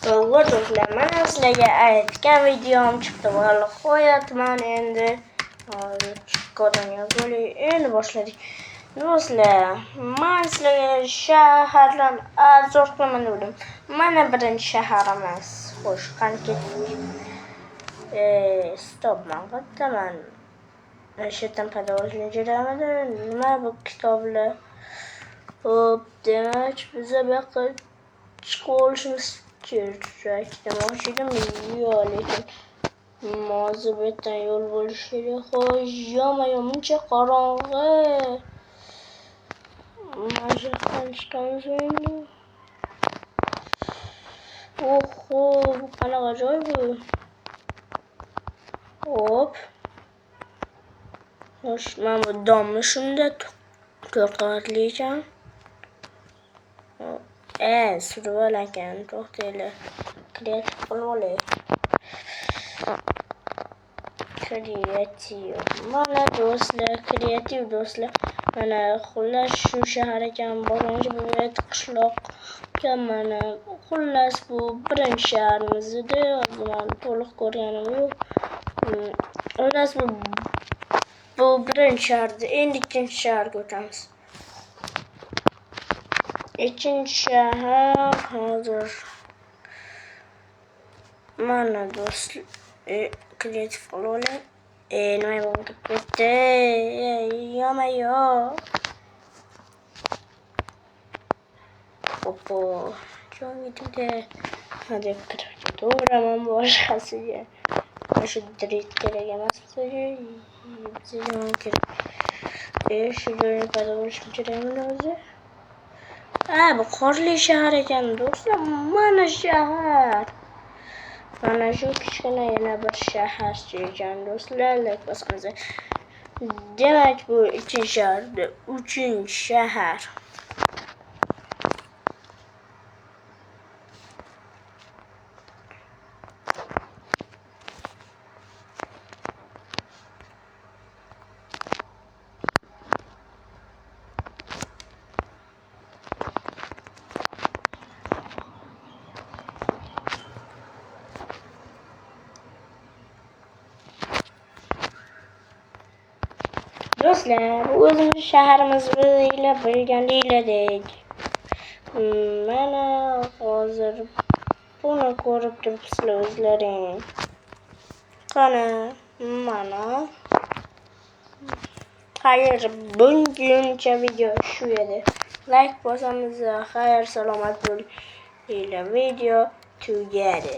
Va do'stlar, mana sizlarga aytgan videom chiqdi va qo'yaman endi. Ko'rdingiz, endi boshladik. Do'stlar, men sizlarga shaharlarni arzon qilaman dedim. Mana birinchi shaharimiz. Xo'sh, qani ketdik. Stop man qataman. Shetan padovashni jiramadi. Nima bu kitoblar? Hop, demak, biza bu yoqqa chiqib olishimiz kerak. Demoqchi edim, yo'q, lekin hozir bu yerdan yo'l bo'lishi kerak. Xo'sh, yoma-yom, muncha qorong'i. Mana shu yoqdan chiqamiz endi. Oho, bu qanaqa joy bu? Hop. Xo'sh, mana bu domni shunda to'rtqavatli ekan. Survival ekan, to'xtanglar. Kreativ qilib olay. Kreativ. Mana do'stlar, kreativ do'stlar. Mana xullas shu shahar ekan, boshlanchi bu qishloq ekan. Mana xullas bu birinchi shaharimiz edi. Men to'liq ko'rganim yo'q. Xullas bu birinchi shahardi. Endi ikkinchi shaharga o'tamiz. İkinci şehir hazır. Mana do'stlar, kreativ qilib nima bo'lib ketdi? Yoma-yo'q. Oppo, joyida. Hadi kirib ketaman boshqasiga. Shu direkt kerak emas bizga. Bizga kerak. Shu joyga qadam kerakmi o'zi? Bu qorli shahar ekan do'stlar. Mana shahar. Mana shu kichkina yana bir shahar ekan do'stlar. Like bosamiz. Demak, bu ikkinchi shaharda, uchinchi shahar. Do'stlar, o'zimiz shaharimizni bilganinglardek. Mana hozir buni ko'rib turibsizlar o'zlaring. Qani, mana. Xayr, buncha video shu edi. Like bosamiz, xayr, salomat bo'linglar. Video tugadi.